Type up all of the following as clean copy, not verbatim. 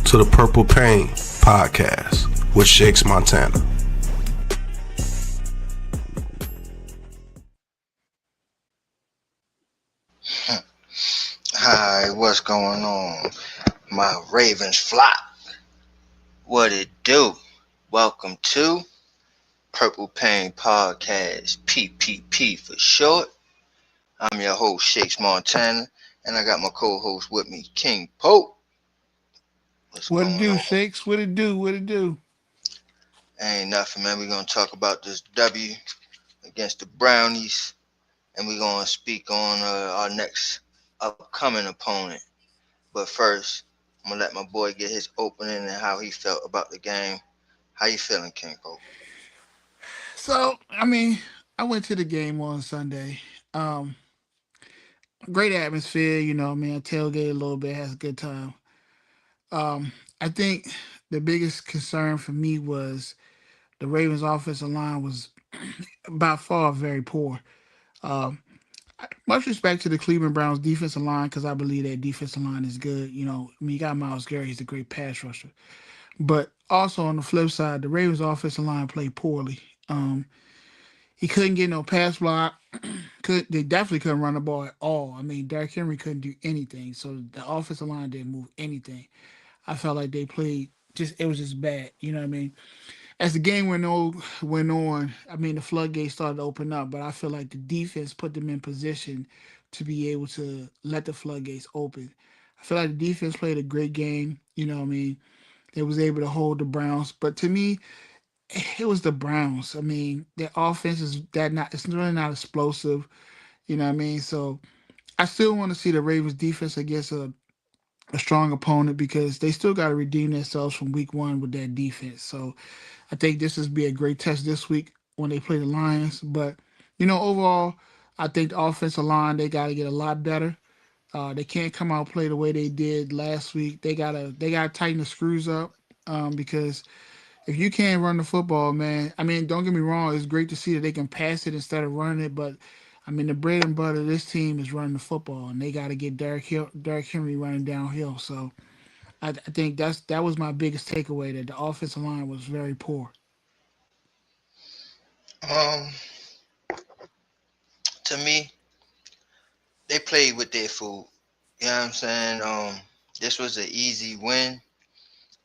to the Purple Pain Podcast with Shakes Montana. Hi, what's going on? My Ravens flock. What it do? Welcome to Purple Pain Podcast, PPP for short. I'm your host, Shakes Montana, and I got my co-host with me, King Pope. What's What it going do, on? Shakes? What it do? What it do? Ain't nothing, man. We're going to talk about this W against the Brownies, and we're going to speak on our next upcoming opponent. But first, I'm going to let my boy get his opening and how he felt about the game. How you feeling, King Pope? I went to the game on Sunday. Um, Great atmosphere, I tailgate a little bit, has a good time. I think the biggest concern for me was the Ravens offensive line was by far very poor. Um, Much respect to the Cleveland Browns defensive line because I believe that defensive line is good. You got Miles Garrett, he's a great pass rusher. But also on the flip side, the Ravens offensive line played poorly. He couldn't get no pass block. They definitely couldn't run the ball at all. I mean, Derrick Henry couldn't do anything. So the offensive line didn't move anything. I felt like they played just it was just bad. You know what I mean? As the game went on, I mean the floodgates started to open up, but I feel like the defense put them in position to be able to let the floodgates open. I feel like the defense played a great game. You know what I mean? They was able to hold the Browns. But to me, it was the Browns. I mean, their offense is that not it's really not explosive. You know what I mean? So I still want to see the Ravens defense against a strong opponent because they still got to redeem themselves from week one with that defense. So I think this is be a great test this week when they play the Lions. But overall, I think the offensive line they got to get a lot better. They can't come out and play the way they did last week. They gotta tighten the screws up because if you can't run the football, man, I mean, don't get me wrong, it's great to see that they can pass it instead of running it, but I mean, the bread and butter of this team is running the football, and they got to get Derrick Henry running downhill. So I think that was my biggest takeaway that the offensive line was very poor. Um, to me, they played with their food. You know what I'm saying? This was an easy win.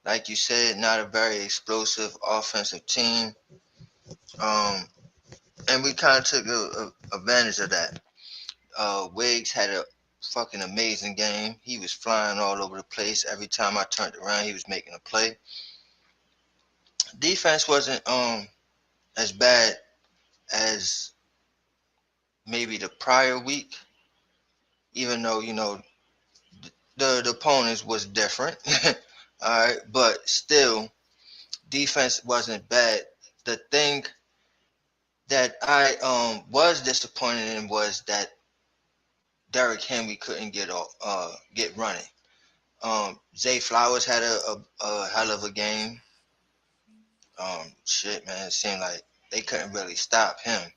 Like you said, not a very explosive offensive team. Um, and we kind of took advantage of that. Wiggs had a fucking amazing game. He was flying all over the place. Every time I turned around, he was making a play. Defense wasn't as bad as maybe the prior week, even though the opponents was different. All right, but still, defense wasn't bad. The thing that I was disappointed in was that Derrick Henry couldn't get running. Zay Flowers had a hell of a game. Shit, man, it seemed like they couldn't really stop him.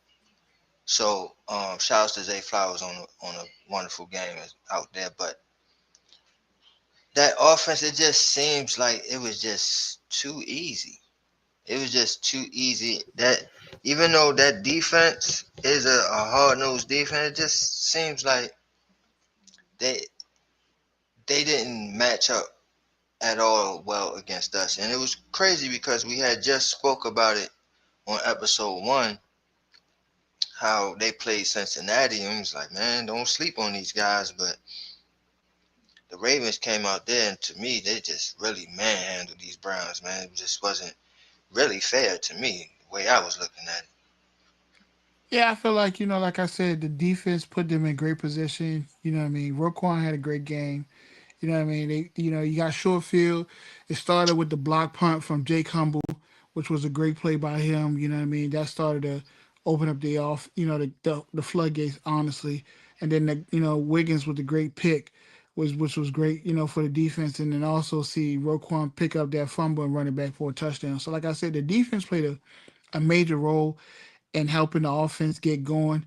So, shouts to Zay Flowers on a wonderful game out there. But that offense, it just seems like it was just too easy. It was just too easy. That even though that defense is a hard nosed defense, it just seems like they they didn't match up at all well against us. And it was crazy because we had just spoke about it on episode one, how they played Cincinnati, and it was like, man, don't sleep on these guys. But the Ravens came out there, and to me, they just really manhandled these Browns, man. It just wasn't really fair to me, the way I was looking at it. Yeah, I feel like like I said, the defense put them in great position. You know what I mean? Roquan had a great game. You know what I mean? You got short field. It started with the block punt from Jake Humble, which was a great play by him. You know what I mean? That started to open up the floodgates, honestly. And then Wiggins with the great pick which was great, for the defense. And then also see Roquan pick up that fumble and run it back for a touchdown. So like I said, the defense played a major role in helping the offense get going.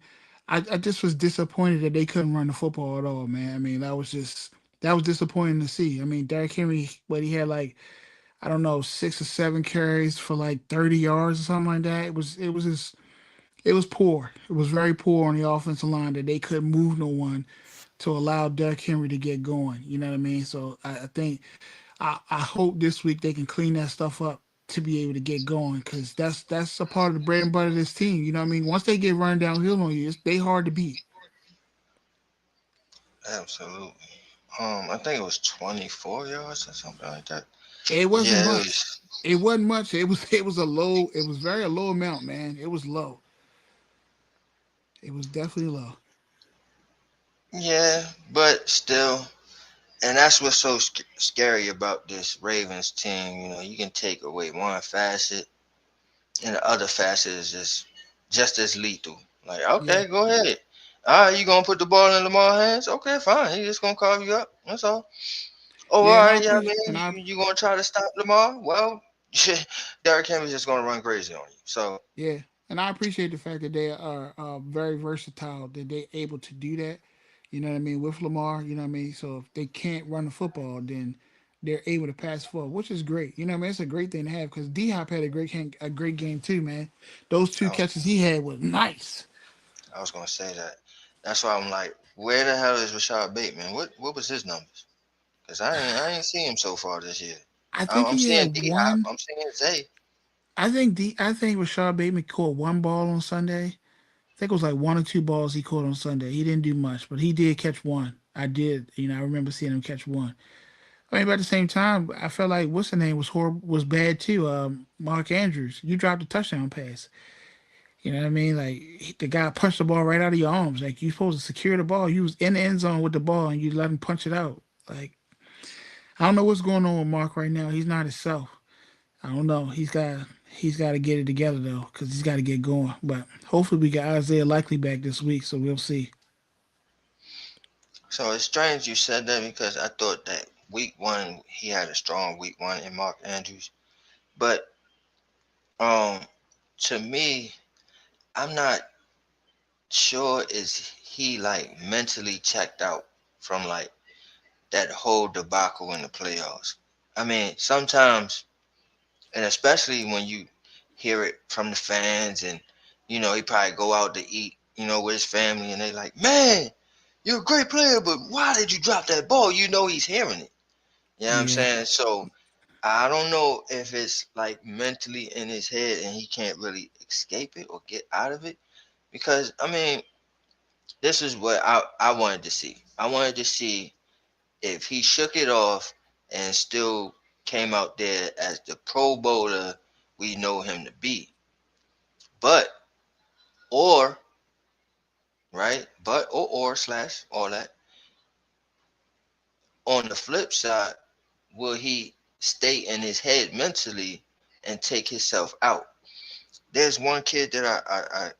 I just was disappointed that they couldn't run the football at all, man. I mean, that was just That was disappointing to see. I mean, Derrick Henry, but he had like I don't know 6 or 7 carries for like 30 yards or something like that. It was poor. It was very poor on the offensive line that they couldn't move no one to allow Derrick Henry to get going. You know what I mean? So I think I hope this week they can clean that stuff up to be able to get going because that's a part of the bread and butter of this team. You know what I mean? Once they get run downhill on you, they hard to beat. Absolutely. I think it was 24 yards or something like that. It wasn't Yeah, it much. was. It wasn't much. It was a low. It was very a low amount, man. It was low. It was definitely low. Yeah, but still, and that's what's so scary about this Ravens team. You know, you can take away one facet, and the other facet is just as lethal. Like, Yeah, okay, go ahead. All right, you gonna put the ball in Lamar's hands? Okay, fine. He just gonna carve you up. That's all. Oh, yeah, all and I right. Yeah, I appreciate mean, and I you gonna try to stop Lamar? Well, Derrick Henry's just gonna run crazy on you. So, yeah, and I appreciate the fact that they are very versatile. That they able to do that. You know what I mean with Lamar. You know what I mean. So if they can't run the football, then they're able to pass forward, which is great. You know what I mean. It's a great thing to have because D Hop had a great game too, man. Those two I was catches he had was nice. I was gonna say that. That's why I'm like, where the hell is Rashad Bateman? What was his numbers? Cause I ain't seen him so far this year. I I'm, think I'm he seeing had D Hop. one. I'm seeing Zay. I think Rashad Bateman caught one ball on Sunday. I think it was like one or two balls he caught on Sunday. He didn't do much, but he did catch one. I did, I remember seeing him catch one. I mean, but at the same time, I felt like what's the name was horrible, was bad too. Mark Andrews, you dropped a touchdown pass. You know what I mean? Like the guy punched the ball right out of your arms. Like you supposed to secure the ball. You was in the end zone with the ball and you let him punch it out. Like I don't know what's going on with Mark right now. He's not himself. I don't know. He's got to get it together though, because he's got to get going. But hopefully we got Isaiah Likely back this week, so we'll see. So it's strange you said that because I thought that week one he had a strong week one in Mark Andrews, but um, to me, I'm not sure is he like mentally checked out from like that whole debacle in the playoffs. I mean, sometimes, and especially when you hear it from the fans, and he probably go out to eat, with his family, and they like, man, you're a great player, but why did you drop that ball? He's hearing it. You know what I'm Yeah, saying? So I don't know if it's like mentally in his head and he can't really escape it or get out of it. Because I mean, this is what I wanted to see. I wanted to see if he shook it off and still came out there as the Pro Bowler we know him to be. But or right, but or slash all that. On the flip side, will he stay in his head mentally and take himself out? There's one kid that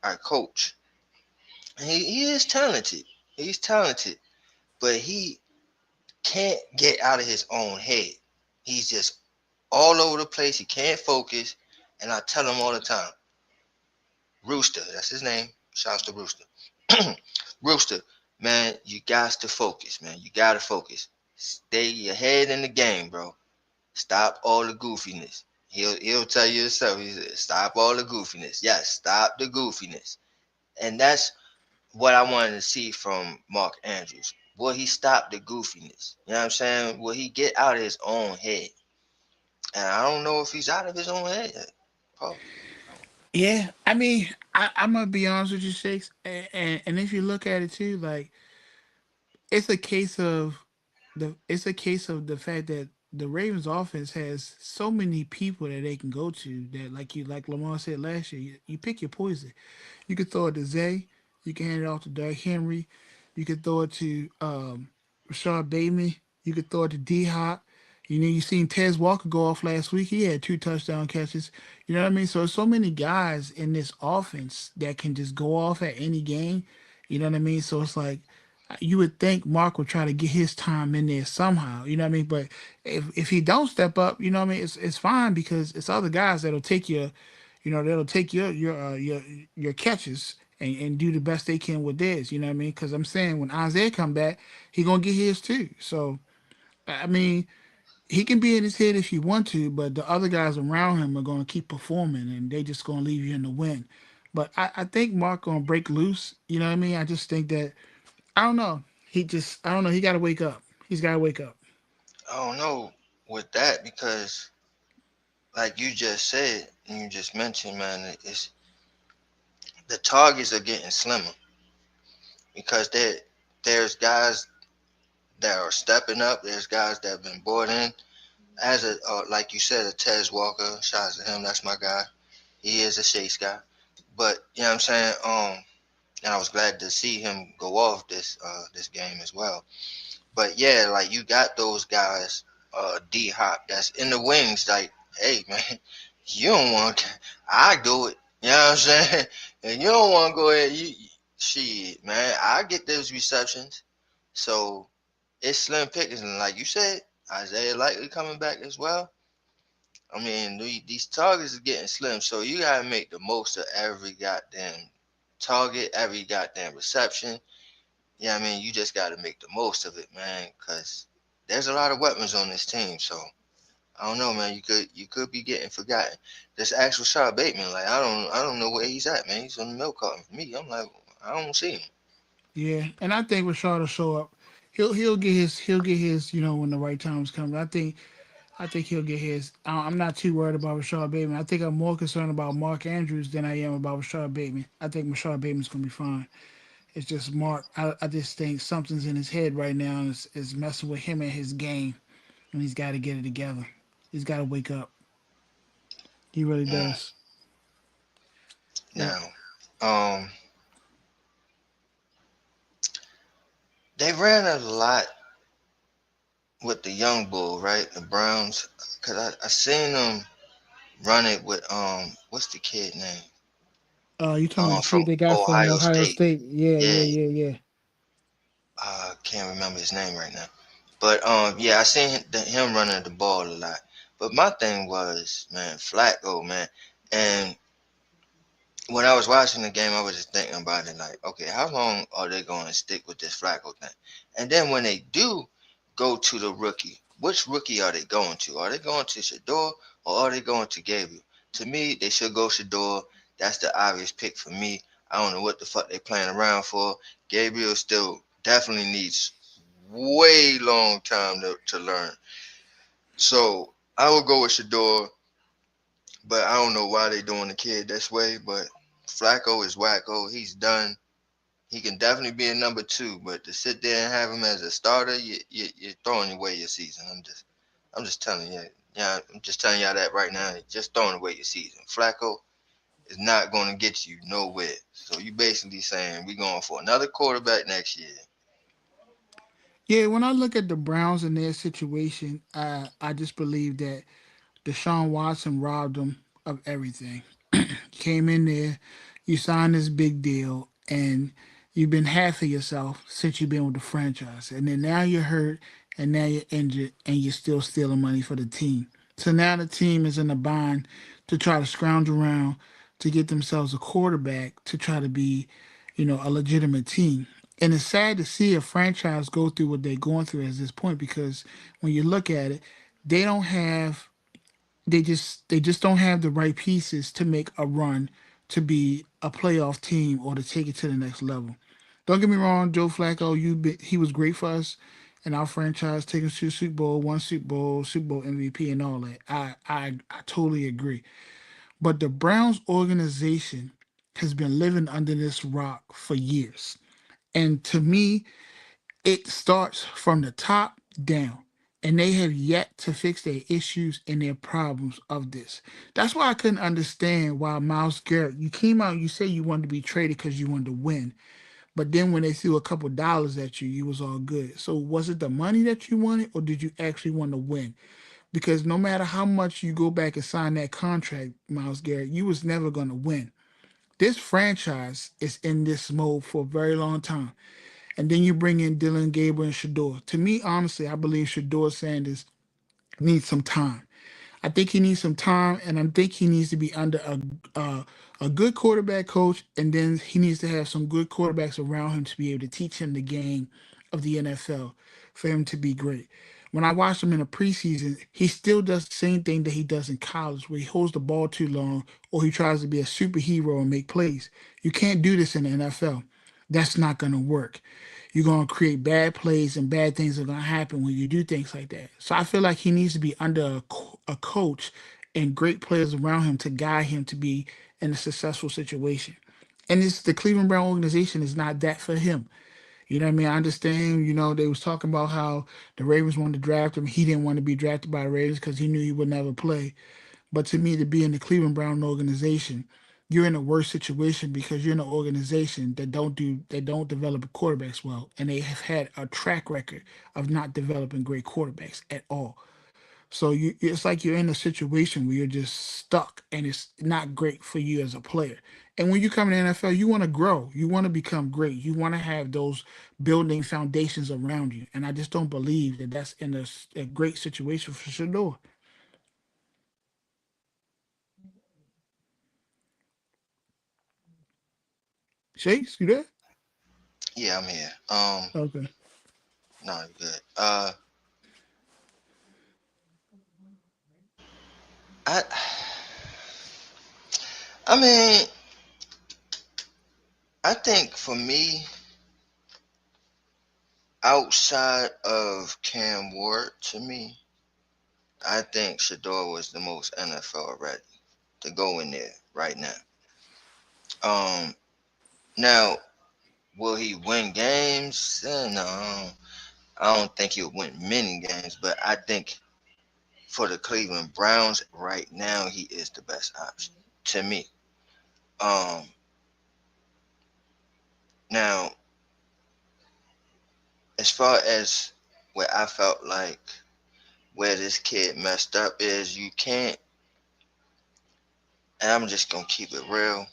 I coach. He is talented. He's talented, but he can't get out of his own head. He's just all over the place. He can't focus. And I tell him all the time, Rooster, that's his name. Shouts to Rooster. Rooster, man, you got to focus, man. You got to focus. Stay your head in the game, bro. Stop all the goofiness. He'll tell you himself. He said, stop all the goofiness. Yes, stop the goofiness. And that's what I wanted to see from Mark Andrews. Will he stop the goofiness? You know what I'm saying? Will he get out of his own head? And I don't know if he's out of his own head yet. Paul. yeah. I mean, I'm gonna be honest with you, Shakes, and if you look at it too, like it's a case of the fact that the Ravens offense has so many people that they can go to that like Lamar said last year, you pick your poison. You could throw it to Zay, you can hand it off to Derrick Henry, you could throw it to Rashard Bateman, you could throw it to D Hop. You seen Tez Walker go off last week. He had two touchdown catches. You know what I mean? So there's so many guys in this offense that can just go off at any game. You know what I mean? So it's like you would think Mark would try to get his time in there somehow, you know what I mean? But if he don't step up, you know what I mean, it's fine because it's other guys that'll take that'll take your catches and do the best they can with theirs, you know what I mean? Because I'm saying when Isaiah come back, he gonna get his too. So I mean, he can be in his head if you want to, but the other guys around him are going to keep performing, and they just going to leave you in the wind. But I think Mark going to break loose. You know what I mean? I just think that I don't know. I don't know. He got to wake up. He's got to wake up. I don't know with that because, like you just said, and you just mentioned, man, it's the targets are getting slimmer because there's guys that are stepping up. There's guys that have been brought in as a like you said, a Tez Walker. Shout out to him. That's my guy. He is a Chase guy. But you know what I'm saying. And I was glad to see him go off this game as well. But yeah, like you got those guys, D Hop, that's in the wings. Like, hey man, you don't want, I do it. You know what I'm saying? And you don't want to go ahead. Shit, man, I get those receptions. So it's slim pickings, and like you said, Isaiah likely coming back as well. I mean, these targets are getting slim, so you gotta make the most of every goddamn target, every goddamn reception. Yeah, I mean, you just got to make the most of it, man, because there's a lot of weapons on this team. So I don't know, man. You could be getting forgotten. This actual Rashad Bateman, like I don't know where he's at, man. He's on the milk carton for me. I'm like, I don't see him. Yeah, and I think Rashard will show up. He'll get his when the right times come. I think he'll get his. I'm not too worried about Rashard Bateman. I think I'm more concerned about Mark Andrews than I am about Rashard Bateman. I think Rashard Bateman's gonna be fine. It's just Mark. I just think something's in his head right now and is messing with him and his game, and he's got to get it together. He's got to wake up. He really Mm. does. Yeah. Now, um, they ran a lot with the young bull, right? The Browns, cause I seen them run it with what's the kid name? You talking about the From kid they got from Ohio Ohio State. State? Yeah, Yeah, yeah, yeah, yeah. I can't remember his name right now. But yeah, I seen him running the ball a lot. But my thing was, man, Flacco, man, and when I was watching the game, I was just thinking about it, like, okay, how long are they going to stick with this Flacco thing? And then when they do go to the rookie, which rookie are they going to? Are they going to Shador or are they going to Gabriel? To me, they should go Shador. That's the obvious pick for me. I don't know what the fuck they playing around for. Gabriel still definitely needs way long time to learn. So I will go with Shador, but I don't know why they doing the kid this way. But Flacco is wacko. He's done. He can definitely be a number two, but to sit there and have him as a starter, you're throwing away your season. I'm just telling you. Yeah, I'm just telling y'all that right now. You're just throwing away your season. Flacco is not going to get you nowhere. So you basically saying we're going for another quarterback next year. Yeah, when I look at the Browns and their situation, I just believe that Deshaun Watson robbed them of everything. Came in there, you signed this big deal, and you've been half of yourself since you've been with the franchise. And then now you're hurt, and now you're injured, and you're still stealing money for the team. So now the team is in a bind to try to scrounge around to get themselves a quarterback to try to be, a legitimate team. And it's sad to see a franchise go through what they're going through at this point because when you look at it, they don't have they just don't have the right pieces to make a run to be a playoff team or to take it to the next level. Don't get me wrong, Joe Flacco, he was great for us and our franchise, taking us to the Super Bowl, one Super Bowl MVP, and all that. I totally agree. But the Browns organization has been living under this rock for years, and to me, it starts from the top down. And they have yet to fix their issues and their problems of this. That's why I couldn't understand why Miles Garrett, you came out, you said you wanted to be traded because you wanted to win. But then when they threw a couple dollars at you, you was all good. So was it the money that you wanted or did you actually want to win? Because no matter how much you go back and sign that contract, Miles Garrett, you was never going to win. This franchise is in this mode for a very long time. And then you bring in Dylan Gabriel and Shador. To me, honestly, I believe Shador Sanders needs some time. I think he needs some time, and I think he needs to be under a good quarterback coach, and then he needs to have some good quarterbacks around him to be able to teach him the game of the NFL for him to be great. When I watch him in the preseason, he still does the same thing that he does in college, where he holds the ball too long or he tries to be a superhero and make plays. You can't do this in the NFL. That's not going to work. You're going to create bad plays and bad things are going to happen when you do things like that. So I feel like he needs to be under a coach and great players around him to guide him to be in a successful situation. And it's the Cleveland Brown organization is not that for him. You know what I mean? I understand, they was talking about how the Ravens wanted to draft him. He didn't want to be drafted by the Ravens because he knew he would never play. But to me, to be in the Cleveland Brown organization, you're in a worse situation because you're in an organization that don't develop quarterbacks well, and they have had a track record of not developing great quarterbacks at all. So it's like you're in a situation where you're just stuck, and it's not great for you as a player. And when you come in the NFL, you want to grow, you want to become great, you want to have those building foundations around you. And I just don't believe that that's in a great situation for Shador. Chase, you there? Yeah, I'm here. Okay. No, you're good. I, I mean, I think for me, outside of Cam Ward, to me, I think Shador was the most NFL ready to go in there right now. Um, Now, will he win games? No, I don't think he'll win many games, but I think for the Cleveland Browns right now, he is the best option to me. Um, Now, as far as where I felt like where this kid messed up is, you can't, and I'm just gonna keep it real,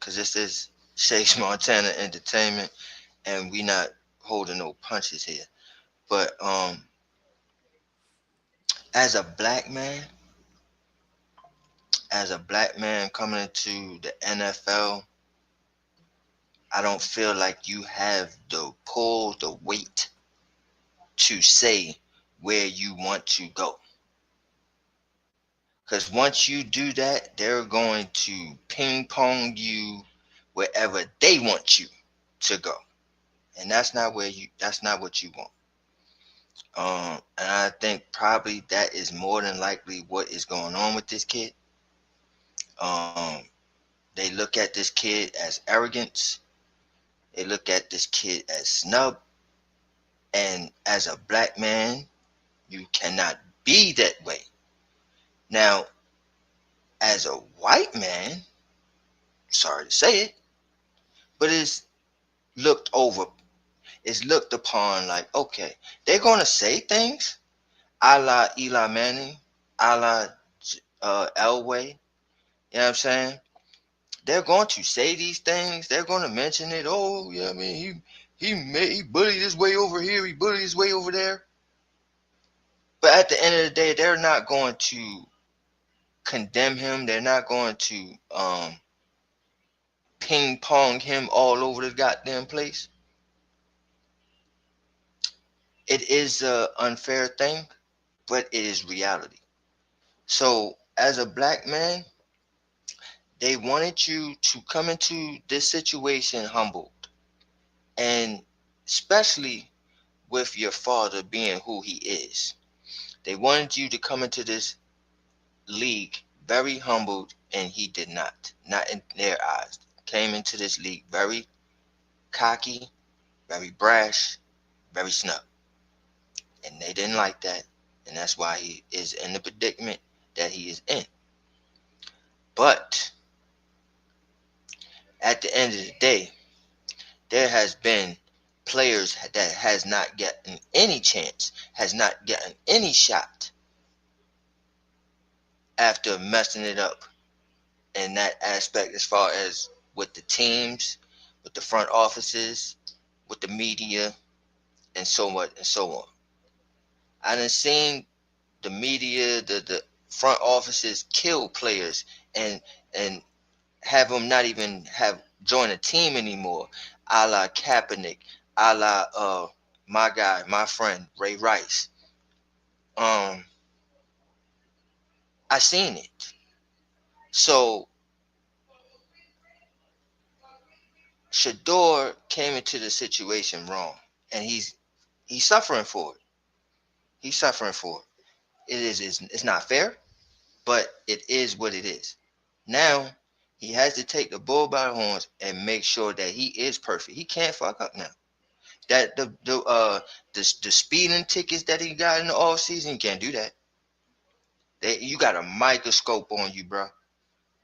cause this is Shakes Montana Entertainment, and we not holding no punches here. But as a black man, coming into the NFL, I don't feel like you have the pull, the weight to say where you want to go. Because once you do that, they're going to ping pong you wherever they want you to go. And that's not what you want. And I think probably that is more than likely what is going on with this kid. Um, they look at this kid as arrogance. They look at this kid as snub. And as a black man, you cannot be that way. Now, as a white man, sorry to say it, but looked over, it's looked upon like, okay, they're going to say things a la Eli Manning, a la Elway, you know what I'm saying? They're going to say these things. They're going to mention it. Oh, yeah, I mean, he bullied his way over here. He bullied his way over there. But at the end of the day, they're not going to condemn him. They're not going to ping pong him all over the goddamn place. It is a unfair thing, but it is reality. So as a black man, they wanted you to come into this situation humbled, and especially with your father being who he is. They wanted you to come into this league very humbled, and he did not in their eyes. Came into this league very cocky, very brash, very snub. And they didn't like that. And that's why he is in the predicament that he is in. But at the end of the day, there has been players that has not gotten any chance, has not gotten any shot after messing it up in that aspect, as far as with the teams, with the front offices, with the media, and so on and so on. I done seen the media, the front offices kill players and and have them not even have join a team anymore, a la Kaepernick, a la my guy, my friend Ray Rice. Um, I seen it. So Shador came into the situation wrong, and he's suffering for it. He's suffering for it. It's not fair, but it is what it is. Now he has to take the bull by the horns and make sure that he is perfect. He can't fuck up now. That the speeding tickets that he got in the off season, you can't do that. You got a microscope on you, bro.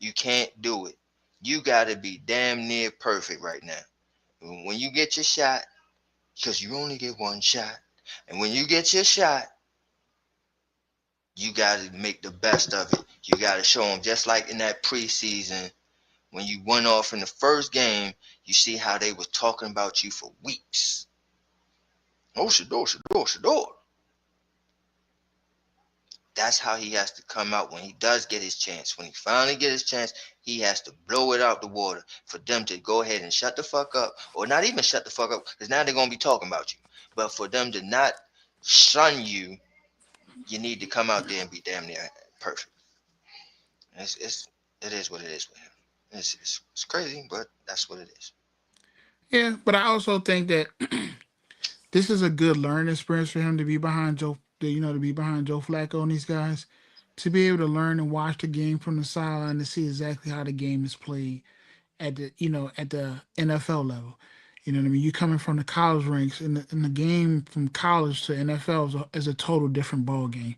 You can't do it. You got to be damn near perfect right now. When you get your shot, because you only get one shot, and when you get your shot, you got to make the best of it. You got to show them, just like in that preseason when you went off in the first game. You see how they was talking about you for weeks. Oh, Shador, Shador, Shador. That's how he has to come out when he does get his chance. When he finally get his chance, he has to blow it out the water for them to go ahead and shut the fuck up, or not even shut the fuck up, because now they're gonna be talking about you. But for them to not shun you, you need to come out there and be damn near perfect. It is what it is with him. It's crazy, but that's what it is. Yeah, but I also think that this is a good learning experience for him to be behind to be behind Joe Flacco and these guys, to be able to learn and watch the game from the sideline to see exactly how the game is played at the NFL level. You know what I mean? You coming from the college ranks, and the game from college to NFL is a total different ball game.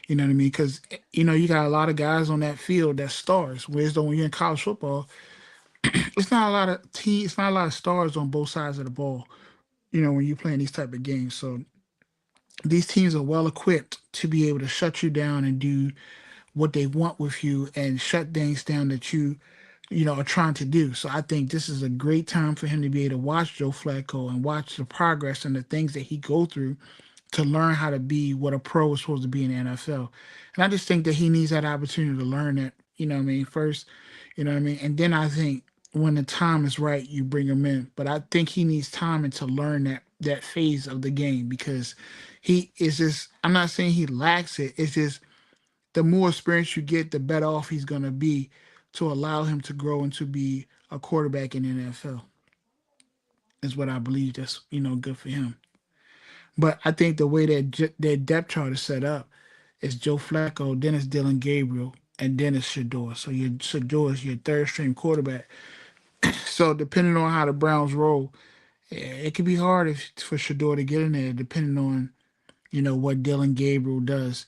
You know what I mean? Because you got a lot of guys on that field that stars. Whereas though when you're in college football, it's not a lot of stars on both sides of the ball. When you're playing these type of games, so these teams are well equipped to be able to shut you down and do what they want with you and shut things down that you are trying to do. So I think this is a great time for him to be able to watch Joe Flacco and watch the progress and the things that he go through to learn how to be what a pro is supposed to be in the NFL. And I just think that he needs that opportunity to learn that, what I mean, first, what I mean? And then I think when the time is right, you bring him in. But I think he needs time and to learn that phase of the game because he is just, I'm not saying he lacks it. It's just the more experience you get, the better off he's going to be to allow him to grow and to be a quarterback in the NFL is what I believe that's, good for him. But I think the way their depth chart is set up is Joe Flacco, then it's Dylan Gabriel, and then it's Shador. So your Shador is your third string quarterback. So depending on how the Browns roll, it could be hard for Shador to get in there, depending on what Dylan Gabriel does.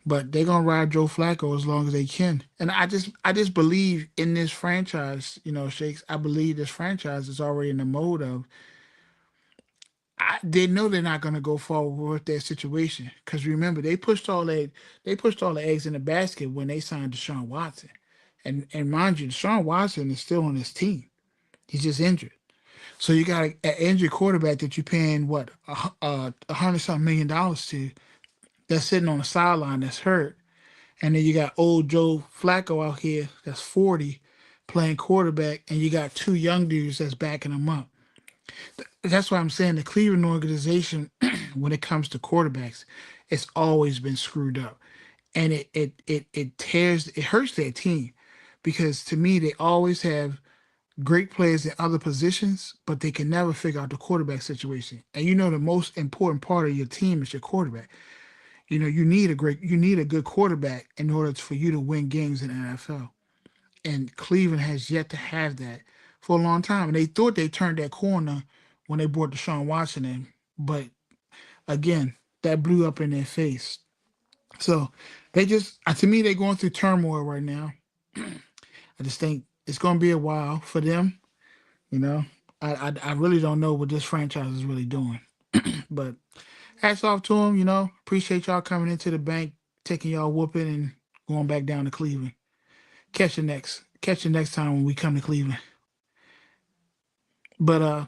But they're gonna ride Joe Flacco as long as they can. And I just believe in this franchise, Shakes. I believe this franchise is already in the mode of they know they're not gonna go forward with their situation. Cause remember, they pushed all the eggs in the basket when they signed Deshaun Watson. And mind you, Deshaun Watson is still on this team. He's just injured. So you got an injured quarterback that you're paying what $100-something million to, that's sitting on the sideline that's hurt. And then you got old Joe Flacco out here that's 40 playing quarterback, and you got two young dudes that's backing him up. That's why I'm saying the Cleveland organization, when it comes to quarterbacks, it's always been screwed up. And it hurts their team because to me they always have great players in other positions, but they can never figure out the quarterback situation. And the most important part of your team is your quarterback. You need a good quarterback in order for you to win games in the NFL. And Cleveland has yet to have that for a long time. And they thought they turned that corner when they brought Deshaun Watson in. But again, that blew up in their face. So to me, they're going through turmoil right now. I just think it's going to be a while for them. You know, I really don't know what this franchise is really doing. But hats off to them. Appreciate y'all coming into the bank, taking y'all whooping, and going back down to Cleveland. Catch you next time when we come to Cleveland. But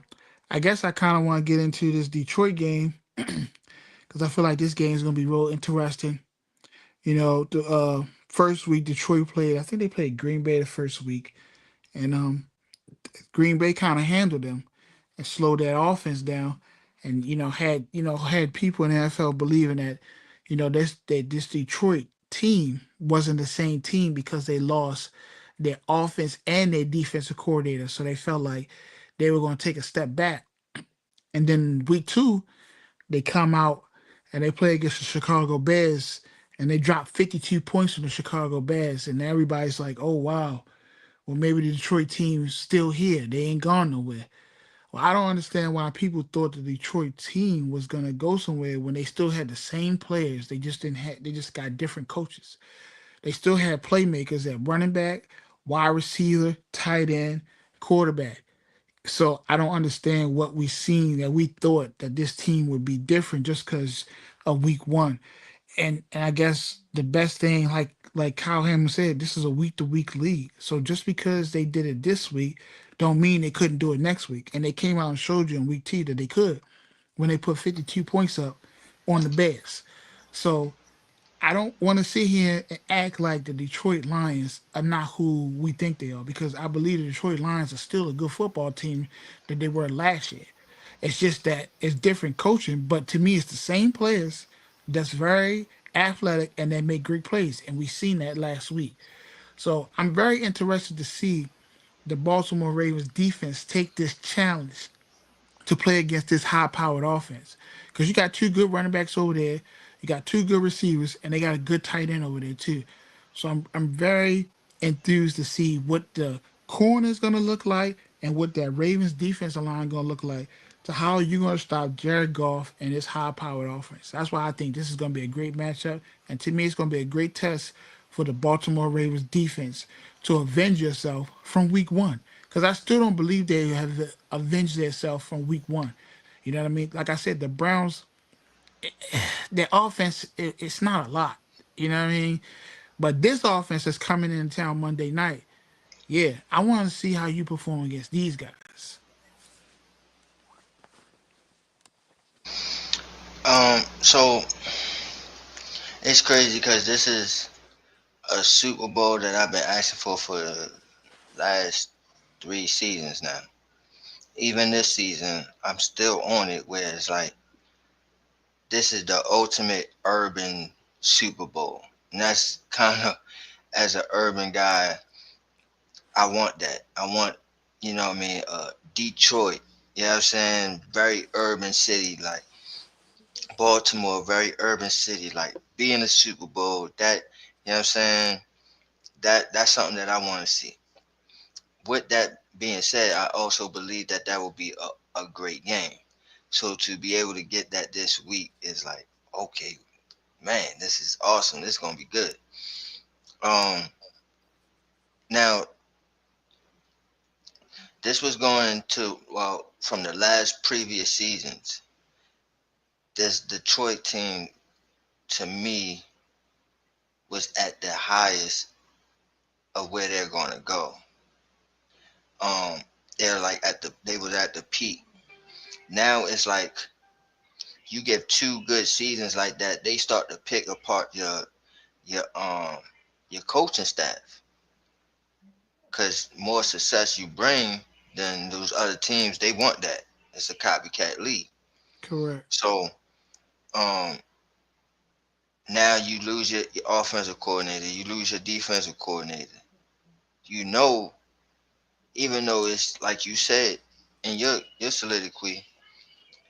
I guess I kind of want to get into this Detroit game because I feel like this game is going to be real interesting. The first week Detroit played, I think they played Green Bay the first week, and Green Bay kind of handled them and slowed that offense down. and had people in the NFL believing that this Detroit team wasn't the same team because they lost their offense and their defensive coordinator, so they felt like they were going to take a step back. And then week two, they come out and they play against the Chicago Bears, and they drop 52 points from the Chicago Bears, and everybody's like, "Oh wow, well maybe the Detroit team's still here. They ain't gone nowhere." Well, I don't understand why people thought the Detroit team was gonna go somewhere when they still had the same players. They just didn't have. They just got different coaches. They still had playmakers at running back, wide receiver, tight end, quarterback. So I don't understand what we seen that we thought that this team would be different just because of week one. And I guess the best thing, like Kyle Hammond said, this is a week to week league. So just because they did it this week, don't mean they couldn't do it next week. And they came out and showed you in week two that they could when they put 52 points up on the Bears. So I don't want to sit here and act like the Detroit Lions are not who we think they are, because I believe the Detroit Lions are still a good football team that they were last year. It's just that it's different coaching, but to me, it's the same players that's very athletic and they make great plays, and we seen that last week. So I'm very interested to see the Baltimore Ravens defense take this challenge to play against this high powered offense. Because you got two good running backs over there, you got two good receivers, and they got a good tight end over there too. So I'm very enthused to see what the corner is gonna look like and what that Ravens defensive line gonna look like. To how you gonna stop Jared Goff and his high powered offense. That's why I think this is gonna be a great matchup. And to me, it's gonna be a great test for the Baltimore Ravens defense to avenge yourself from week one. Because I still don't believe they have avenged themselves from week one. You know what I mean? Like I said, the Browns, their offense, it's not a lot. You know what I mean? But this offense is coming in town Monday night. Yeah, I want to see how you perform against these guys. So it's crazy because this is a Super Bowl that I've been asking for the last 3 seasons now. Even this season, I'm still on it. Where it's like this is the ultimate urban Super Bowl, and that's kind of, as an urban guy, I want that. I want, what I mean, Detroit. You know what I'm saying? Very urban city, like Baltimore, very urban city, like being a Super Bowl. That, you know what I'm saying? That's something that I want to see. With that being said, I also believe that that will be a great game. So to be able to get that this week is like, okay, man, this is awesome. This is gonna be good. Um, Now this was going to, well, from the last previous seasons. This Detroit team, to me, was at the highest of where they're gonna go. Um, they're like they was at the peak. Now it's like you give two good seasons like that, they start to pick apart your your coaching staff, because more success you bring than those other teams, they want that. It's a copycat league. Correct. So um now you lose your offensive coordinator, you lose your defensive coordinator. You know, even though it's like you said in your soliloquy,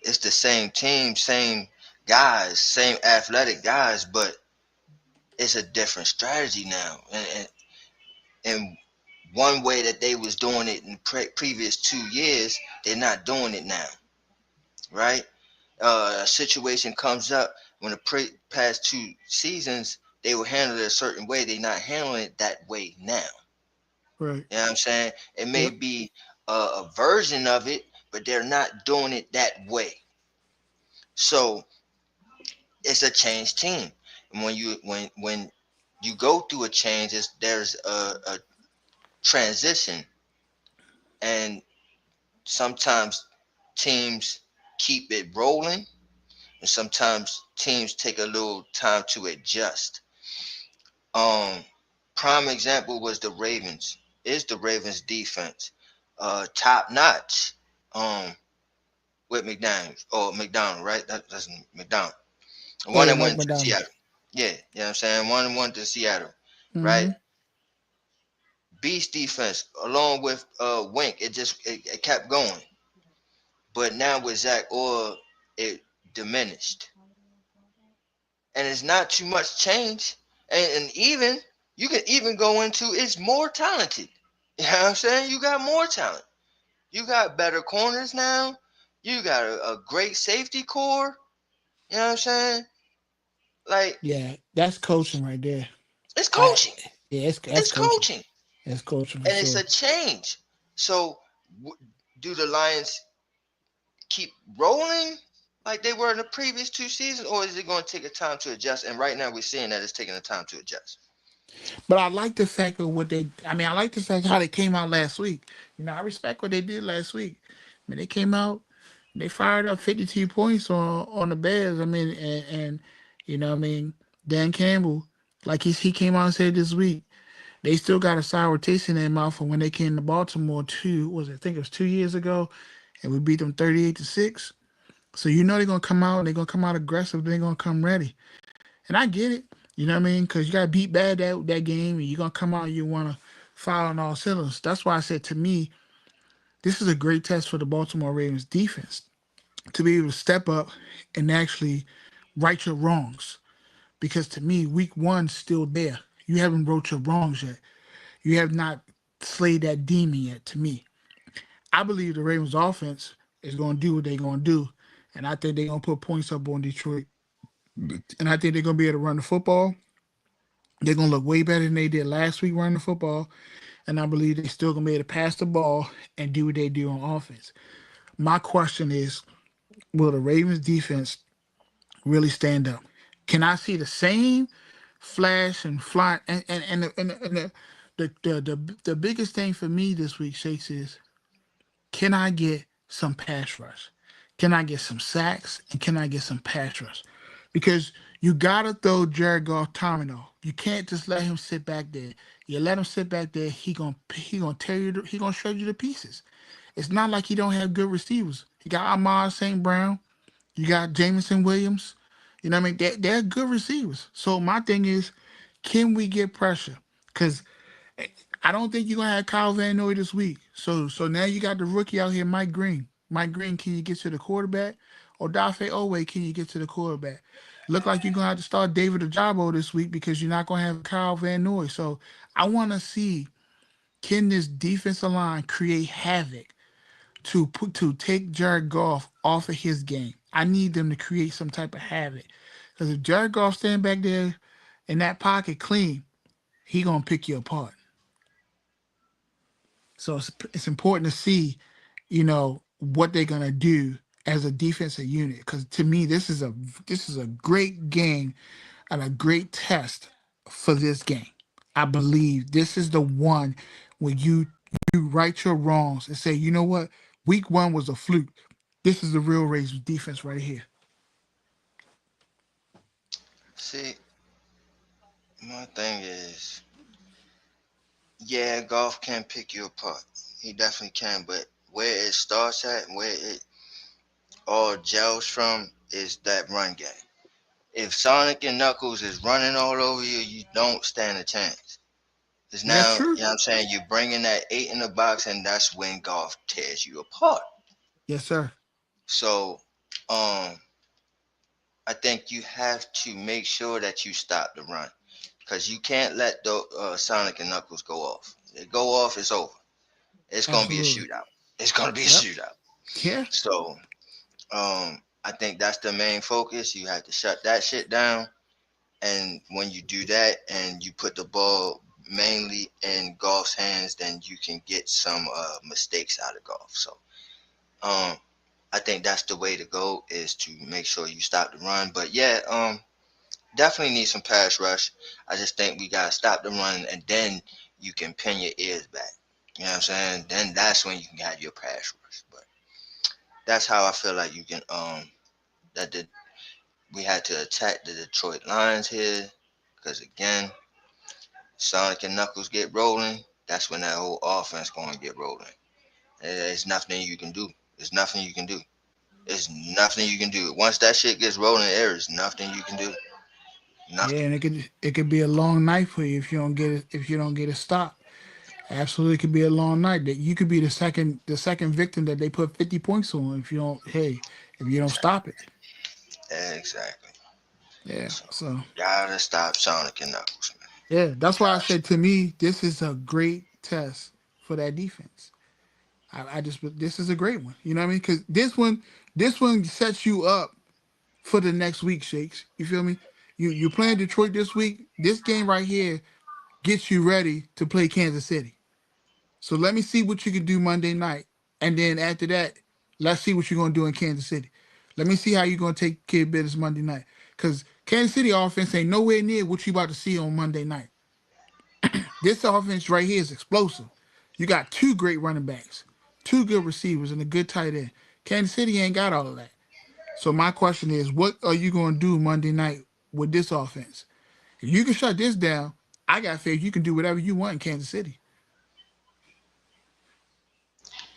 it's the same team, same guys, same athletic guys, but it's a different strategy now. And one way that they was doing it in previous 2 years, they're not doing it now, right? A situation comes up when the past 2 seasons they were handled a certain way. They're not handling it that way now. Right. You know what I'm saying? It may Yep. be a version of it, but they're not doing it that way. So it's a changed team. And when you go through a change, there's a transition, and sometimes teams keep it rolling, and sometimes teams take a little time to adjust. Um, Prime example was the Ravens. Is the Ravens defense top notch? Um, with McDaniels or McDonald, right? That's McDonald. Oh One yeah, that Mike went to McDonald. Seattle. Yeah, you know what I'm saying? One that went to Seattle, right? Mm-hmm. Beast defense along with Wink. It kept going. But now with Zach Orr, it diminished. And it's not too much change. And even you can even go into it's more talented. You know what I'm saying? You got more talent. You got better corners now. You got a great safety core. You know what I'm saying? Like Yeah, that's coaching right there. it's I coaching. Yeah, that's It's coaching. coaching, That's coaching for and it's sure. a change. So, do the Lions keep rolling like they were in the previous 2 seasons, or is it going to take a time to adjust? And right now, we're seeing that it's taking a time to adjust. But I like the fact of what they. I mean, I like the fact how they came out last week. I respect what they did last week. I mean, they came out, they fired up 52 points on the Bears. I mean, and I mean, Dan Campbell, like he came out and said this week, they still got a sour taste in their mouth from when they came to Baltimore I think it was 2 years ago, and we beat them 38-6. So they're gonna come out and they're gonna come out aggressive. They're gonna come ready. And I get it. You know what I mean? Because you got to beat bad that game, and you're gonna come out and you want to fire on all cylinders. That's why I said to me, this is a great test for the Baltimore Ravens defense to be able to step up and actually right your wrongs. Because to me, week one's still there. You haven't wrote your wrongs yet. You have not slayed that demon yet. To me, I believe the Ravens offense is going to do what they're going to do, and I think they're going to put points up on Detroit, and I think they're going to be able to run the football. They're gonna look way better than they did last week running the football, and I believe they're still gonna be able to pass the ball and do what they do on offense. My question is, will the Ravens defense really stand up? Can I see the same flash and fly? And the biggest thing for me this week, Shakes, is can I get some pass rush? Can I get some sacks? And can I get some pass rush? Because you gotta throw Jared Goff timing off. You can't just let him sit back there. You let him sit back there, he gonna tear you. He gonna shred you to pieces. It's not like he don't have good receivers. He got Ahmad St. Brown. You got Jameson Williams. You know what I mean? They're good receivers. So my thing is, can we get pressure? Because I don't think you're gonna have Kyle Van Noy this week. So now you got the rookie out here, Mike Green. Mike Green, can you get to the quarterback? Or Dafe Owe, can you get to the quarterback? Look like you're gonna have to start David Ajabo this week because you're not gonna have Kyle Van Noy. So I wanna see, can this defensive line create havoc to take Jared Goff off of his game? I need them to create some type of havoc. Because if Jared Goff stand back there in that pocket clean, he gonna pick you apart. So it's important to see, what they're gonna do as a defensive unit. Because to me, this is a great game and a great test for this game. I believe this is the one where you right your wrongs and say, you know what, week one was a fluke. This is the real Ravens defense right here. See, my thing is, yeah, golf can pick you apart. He definitely can, but where it starts at and where it all gels from is that run game. If Sonic and Knuckles is running all over you, you don't stand a chance. Because That's now, you true. know what I'm saying, you're bringing that 8 in the box, and that's when golf tears you apart. Yes, sir. So, um, I think you have to make sure that you stop the run. Because you can't let the Sonic and Knuckles go off. They go off, it's over. It's going to be a Absolutely. shootout. It's going to be a Yep. shootout. Yeah. So, I think that's the main focus. You have to shut that shit down. And when you do that and you put the ball mainly in golf's hands, then you can get some mistakes out of golf. So um, I think that's the way to go is to make sure you stop the run. But yeah, definitely need some pass rush. I just think we gotta stop the run and then you can pin your ears back. You know what I'm saying? Then that's when you can have your pass rush. But that's how I feel like you can that the we had to attack the Detroit Lions here because again, Sonic and Knuckles get rolling. That's when that whole offense going to get rolling. There's nothing you can do. There's nothing you can do. There's nothing you can do. Once that shit gets rolling in the air, there's nothing you can do. Yeah, Nothing. and it could be a long night for you if you don't get a stop. Absolutely, it could be a long night. That you could be the second victim that they put 50 points on if you don't stop it. Exactly. Yeah. So So gotta stop Sonic and Knuckles, man. yeah, that's why I Gosh. said to me, this is a great test for that defense. I just this is a great one. You know what I mean? Because this one sets you up for the next week, Shakes. You feel me? You playing Detroit this week. This game right here gets you ready to play Kansas City. So let me see what you can do Monday night, and then after that, let's see what you're gonna do in Kansas City. Let me see how you're gonna take care of business Monday night. Cause Kansas City offense ain't nowhere near what you about to see on Monday night. This offense right here is explosive. You got two great running backs, two good receivers, and a good tight end. Kansas City ain't got all of that. So my question is, what are you gonna do Monday night with this offense? If you can shut this down, I got faith you can do whatever you want in Kansas City.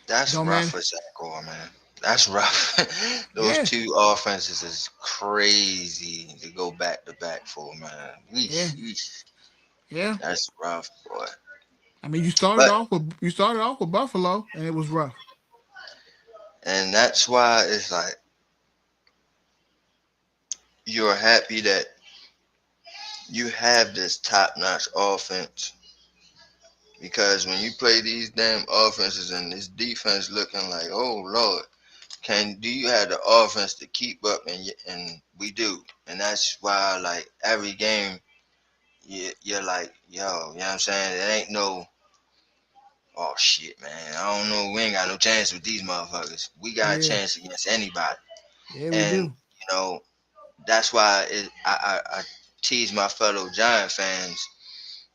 That's Don't rough matter. for Zach Gore, man. That's rough. Those Yeah, two offenses is crazy to go back to back for, man. yeah, Yeesh, yeesh. yeah. That's rough, boy. I mean, you started But off with you started off with Buffalo, and it was rough. and that's why it's like you're happy that you have this top notch offense because when you play these damn offenses and this defense looking like, oh Lord, can do you have the offense to keep up? And we do, and that's why like every game you're like, yo, you know what I'm saying? It ain't no, oh shit, man. I don't know. We ain't got no chance with these motherfuckers. We got a Yeah, chance against anybody, yeah, we and do. you know that's why I tease my fellow Giant fans.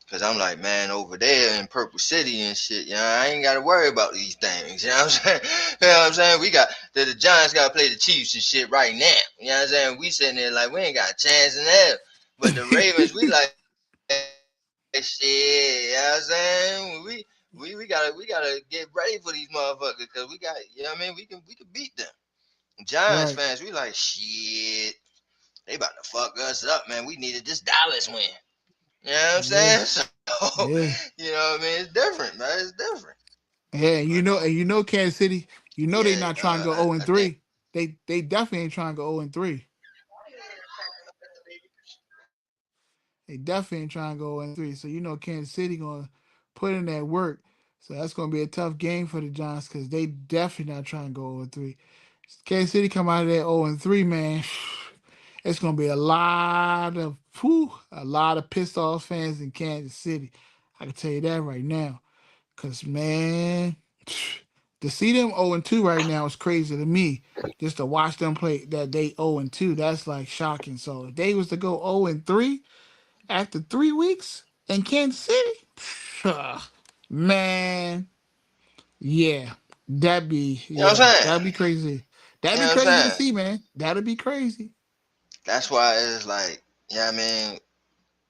Cause I'm like, man, over there in Purple City and shit, you know, I ain't gotta worry about these things. You know what I'm saying? You know what I'm saying? We got the Giants gotta play the Chiefs and shit right now. You know what I'm saying? We sitting there like we ain't got a chance in hell. But the Ravens, we like shit. You know what I'm saying? We gotta get ready for these motherfuckers because we got, you know what I mean? We can beat them. Giants fans, we Right. like shit. They about to fuck us up, man. We needed this Dallas win. You know what I'm Yeah, saying? So, yeah, you know what I mean? It's different, man. It's different. yeah. But And Kansas City. They yeah, not trying to go I 0 and think 3. They definitely ain't trying to go 0 and 3. They definitely ain't trying to go 0 and 3. So Kansas City gonna put in that work. So that's gonna be a tough game for the Giants because they definitely not trying to go 0 and 3. Kansas City come out of there 0 and 3, man. It's gonna be a lot of pissed off fans in Kansas City. I can tell you that right now. Cause man, to see them 0 and 2 right now is crazy to me. Just to watch them play that they 0 and 2, that's like shocking. So if they was to go 0 and 3 after 3 weeks in Kansas City, man, yeah, you know what I'm saying. that'd be crazy. You That'd know be what I'm crazy to saying. see, man. That'd be crazy. That's why it's like, yeah, I mean,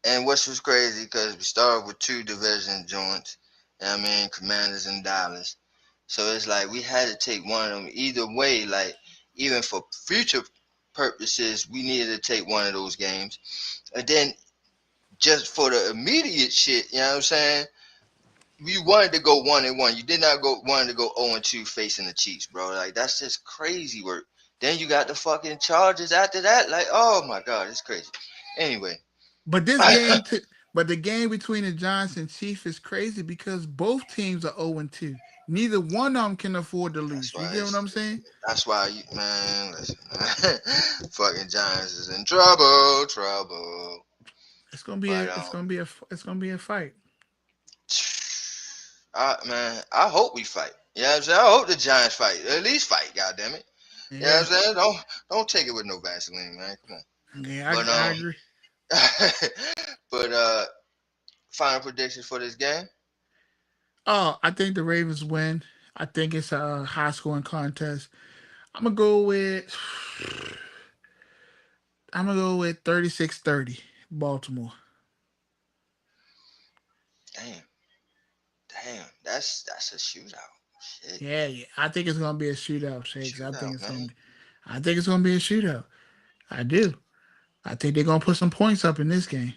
and which was crazy because we started with two division joints. You know what I mean, Commanders and Dallas. So it's like we had to take one of them either way. Like even for future purposes, we needed to take one of those games. And then just for the immediate shit, you know what I'm saying? You wanted to go 1-1. You did not go wanted to go 0-2 facing the Chiefs, bro. Like that's just crazy work. Then you got the fucking Chargers after that. Like, oh my god, it's crazy. Anyway, But this that's game, but the game between the Giants and Chiefs is crazy because both teams are 0 and 2. Neither one of them can afford to lose. You why get what it's I'm saying? that's why you man, listen, man. Fucking Giants is in trouble, trouble. It's gonna be a, But it's gonna be a, it's gonna be a fight. man, I hope we fight. You know what I'm saying? I hope the Giants fight. At least fight, goddamn it. You know what I'm Yeah, saying? Don't take it with no Vaseline, man. Come on. yeah, But I agree. but final predictions for this game. Oh, I think the Ravens win. I think it's a high scoring contest. I'm gonna go with, I'm gonna go with 36-30, Baltimore. Damn, damn, that's a shootout. Shit, Yeah, yeah. I think it's gonna be a shootout, Shakes. shootout, man. I think it's gonna be a shootout. I do. I think they're gonna put some points up in this game.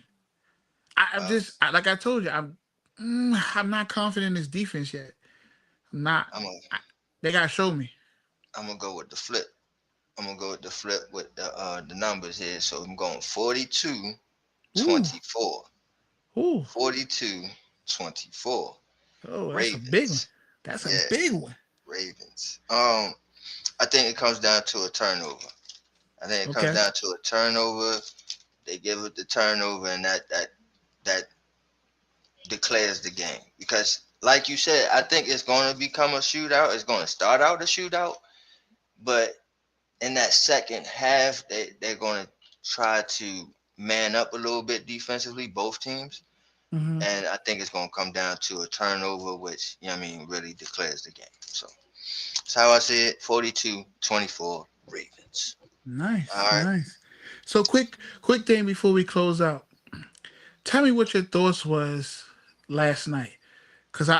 I'm Uh, just like I told you. I'm not confident in this defense yet. I'm not. I'm gonna I, they gotta show me. I'm gonna go with the flip. I'm gonna go with the flip with the numbers here. So I'm going 42, Ooh, 24. ooh, 42, 24. oh, that's a big one. Ravens. That's a big Yes, one. Ravens. I think it comes down to a turnover. I think it comes Okay. down to a turnover. They give it the turnover, and that declares the game. Because, like you said, I think it's going to become a shootout. It's going to start out a shootout, but in that second half, they're going to try to man up a little bit defensively, both teams. Hmm. And I think it's going to come down to a turnover, which, really declares the game. So that's how I see it. 42-24 Ravens. All Nice, right. nice. So quick thing before we close out. Tell me what your thoughts was last night, cause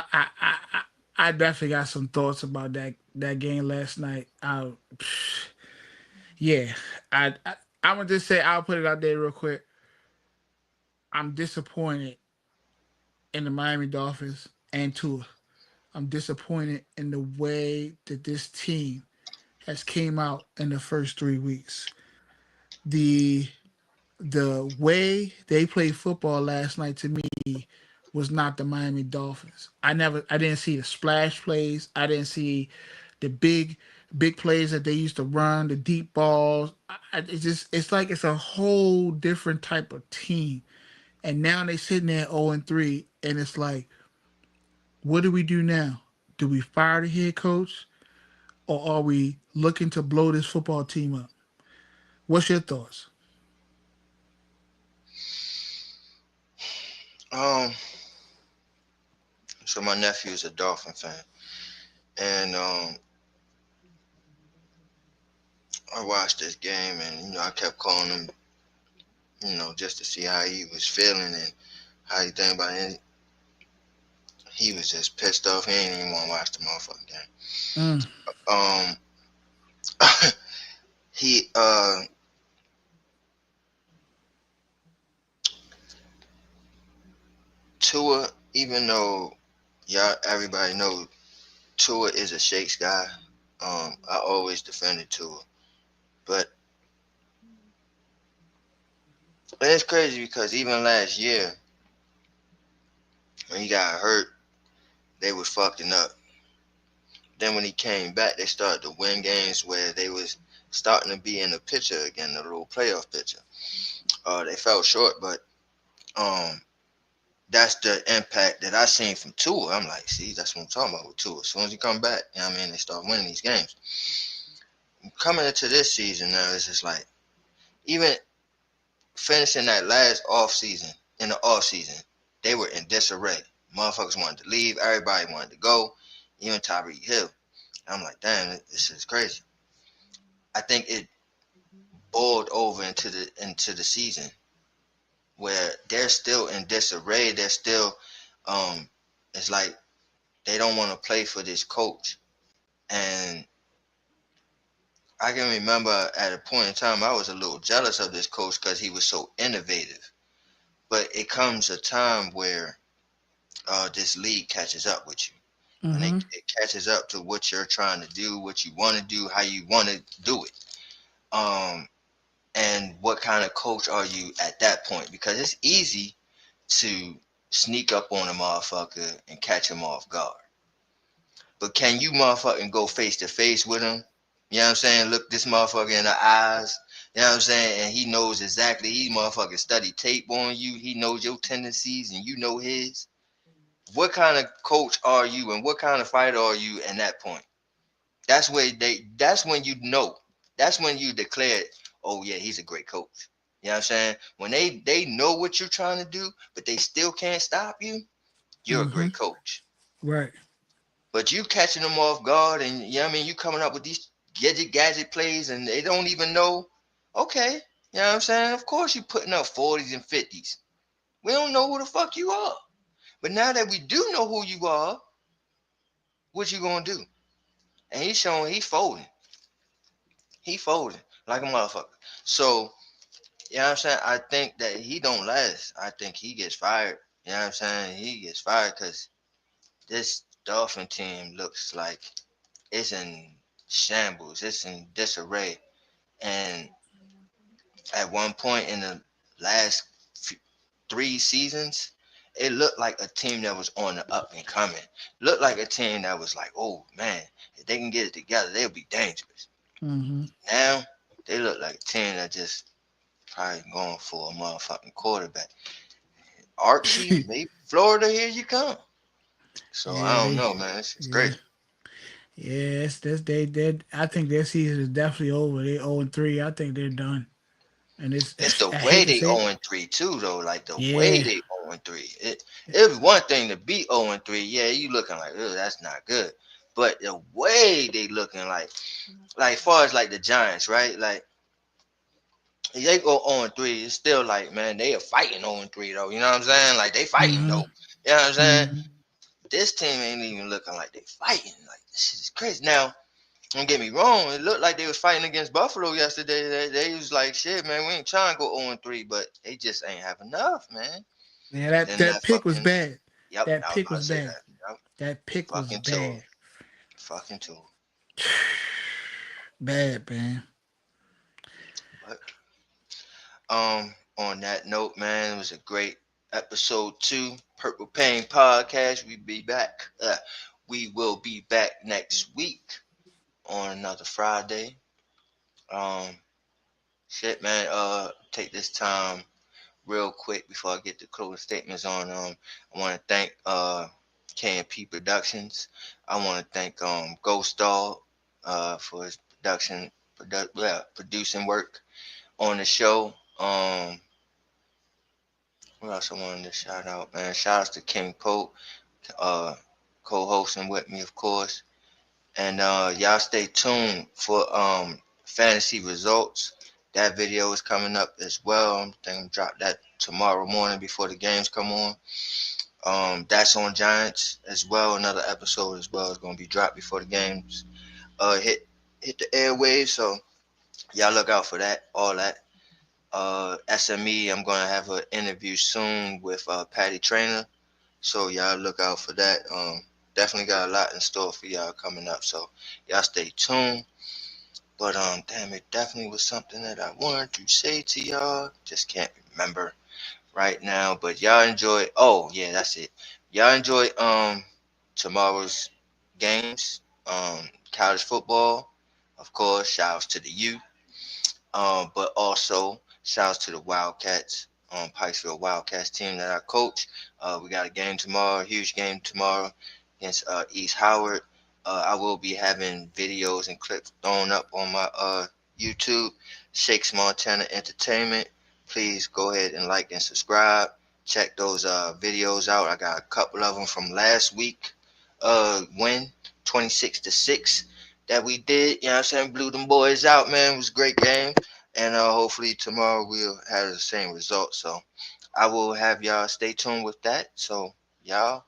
I definitely got some thoughts about that game last night. Yeah, I'm gonna just say I'll put it out there real quick. I'm disappointed in the Miami Dolphins and Tua. I'm disappointed in the way that this team has came out in the first 3 weeks. The the way they played football last night to me was not the Miami Dolphins. I didn't see the splash plays. I didn't see the big plays that they used to run, the deep balls. It's like it's a whole different type of team. And now they sitting there 0-3, and it's like, what do we do now? Do we fire the head coach, or are we looking to blow this football team up? What's your thoughts? Um, so my nephew is a Dolphin fan, and I watched this game, and I kept calling him, just to see how he was feeling and how he think about it. He was just pissed off. He ain't even want to watch the motherfucking game. Mm, Um, he Tua, even though y'all everybody know Tua is a Shakes guy. I always defended Tua, but it's crazy because even last year when he got hurt, they was fucking up. Then when he came back, they started to win games where they was starting to be in the picture again, the little playoff picture. They fell short, but um, that's the impact that I seen from Tua. I'm like, see, that's what I'm talking about with Tua. As soon as he come back, they start winning these games. Coming into this season now, it's just like even finishing that last off season in the off season, they were in disarray. Motherfuckers wanted to leave. Everybody wanted to go. Even Tyreek Hill. I'm like, damn, this is crazy. I think it boiled over into the season where they're still in disarray. They're still, um, it's like they don't want to play for this coach. And I can remember at a point in time I was a little jealous of this coach because he was so innovative. But it comes a time where this league catches up with you. And mm-hmm. it catches up to what you're trying to do, what you want to do, how you want to do it. Um, and what kind of coach are you at that point? Because it's easy to sneak up on a motherfucker and catch him off guard. But can you motherfucking go face to face with him? You know what I'm saying? Look this motherfucker in the eyes. You know what I'm saying? And he knows exactly, he motherfucking study tape on you. He knows your tendencies and you know his. What kind of coach are you and what kind of fighter are you in that point? That's when you know. That's when you declare, oh yeah, he's a great coach. You know what I'm saying? When they know what you're trying to do, but they still can't stop you, you're a Mm-hmm. great coach. Right. But you catching them off guard and you coming up with these gadget plays and they don't even know. Okay, you know what I'm saying? Of course you putting up 40s and 50s. We don't know who the fuck you are. But now that we do know who you are, what you gonna do? And he's showing he's folding. He folding like a motherfucker. So, you know what I'm saying? I think that he don't last. I think he gets fired. You know what I'm saying? He gets fired because this Dolphin team looks like it's in shambles. It's in disarray. And at one point in the last few, 3 seasons, it looked like a team that was on the up and coming. Looked like a team that was like, oh man, if they can get it together, they'll be dangerous. Mm-hmm. Now they look like a team that just probably going for a motherfucking quarterback. Archie, maybe Florida, here you come. So I Yeah, don't they. know, man. It's Yeah, crazy. yeah. It's this. They. I think their season is definitely over. They 0-3. I think they're done. And it's. It's the I way hate to they say it. 0-3 too, though. Like the way Yeah. they 0-3. It was one thing to be 0-3. Yeah, you looking like, oh, that's not good. But the way they looking like far as like the Giants, right? Like if they go 0-3, it's still like, man, they are fighting 0-3 though. You know what I'm saying? Like they fighting Mm-hmm. though. You know what I'm saying? Mm-hmm. This team ain't even looking like they fighting. Like this shit is crazy. Now, don't get me wrong. It looked like they was fighting against Buffalo yesterday. They was like, shit, man, we ain't trying to go 0-3, but they just ain't have enough, man. Yeah, And that then that that pick was fucking, bad. yep, That I was pick about was to say bad. that. Yep, That pick was fucking tool, bad. fucking tool. Bad, man. But on that note, man, it was a great episode 2, Purple Pain Podcast. We will be back next week on another Friday. Um, shit, man. Take this time real quick before I get the closing statements on. I want to thank K&P Productions. I want to thank Ghost Dog for his producing work on the show. What else I wanted to shout out, man? Shout outs to King Pope, uh, co-hosting with me, of course. And y'all stay tuned for fantasy results. That video is coming up as well. I'm thinking drop that tomorrow morning before the games come on. That's on Giants as well. Another episode as well is gonna be dropped before the games hit the airwaves. So y'all look out for that. All that. SME, I'm gonna have an interview soon with Patty Trainer. So y'all look out for that. Definitely got a lot in store for y'all coming up. So y'all stay tuned. But damn, it definitely was something that I wanted to say to y'all. Just can't remember right now. But y'all enjoy. Oh yeah, that's it. Y'all enjoy tomorrow's games. College football, of course. Shouts to the youth. But also shouts to the Wildcats, Pikesville Wildcats team that I coach. We got a game tomorrow, a huge game tomorrow against East Howard. I will be having videos and clips thrown up on my YouTube, Shakes Montana Entertainment. Please go ahead and like and subscribe. Check those videos out. I got a couple of them from last week. Win 26-6 that we did. You know what I'm saying? Blew them boys out, man. It was a great game. And hopefully tomorrow we'll have the same result. So I will have y'all stay tuned with that. So y'all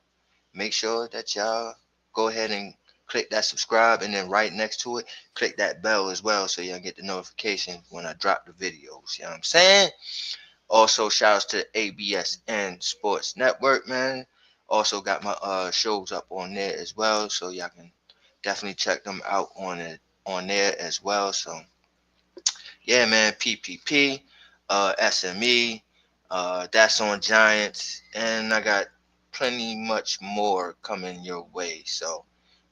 make sure that y'all go ahead and click that subscribe, and then right next to it, click that bell as well so y'all get the notification when I drop the videos. You know what I'm saying? Also, shout outs to ABSN Sports Network, man. Also got my shows up on there as well. So y'all can definitely check them out on there as well. So yeah, man, PPP, SME, that's on Giants, and I got plenty much more coming your way. So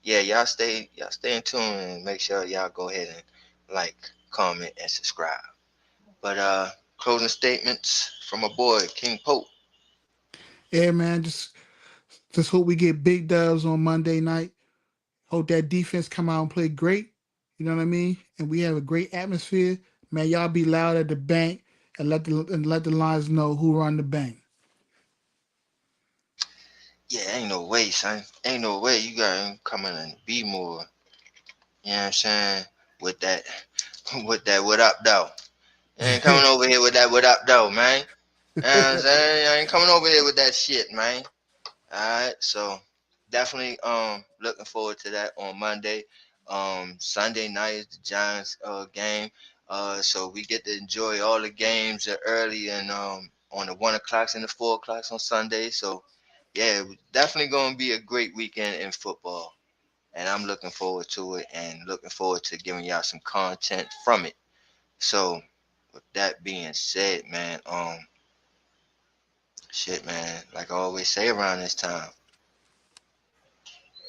yeah, y'all stay in tune and make sure y'all go ahead and like, comment, and subscribe. But closing statements from my boy King Pope. Yeah, man. Just hope we get big dubs on Monday night. Hope that defense come out and play great. You know what I mean? And we have a great atmosphere. Man, y'all be loud at the bank and let the lines know who run the bank. Yeah, ain't no way, son. Ain't no way you gotta come in and be more. You know what I'm saying? With that, with that, what up, though? You ain't coming over here with that, what up, though, man. You know what I'm saying? I ain't coming over here with that shit, man. All right, so definitely looking forward to that on Monday. Sunday night is the Giants game. So we get to enjoy all the games early and on the 1 o'clocks and the 4 o'clocks on Sunday. So yeah, definitely gonna be a great weekend in football, and I'm looking forward to it and looking forward to giving y'all some content from it. So with that being said, man, shit, man, like I always say around this time,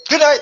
good night.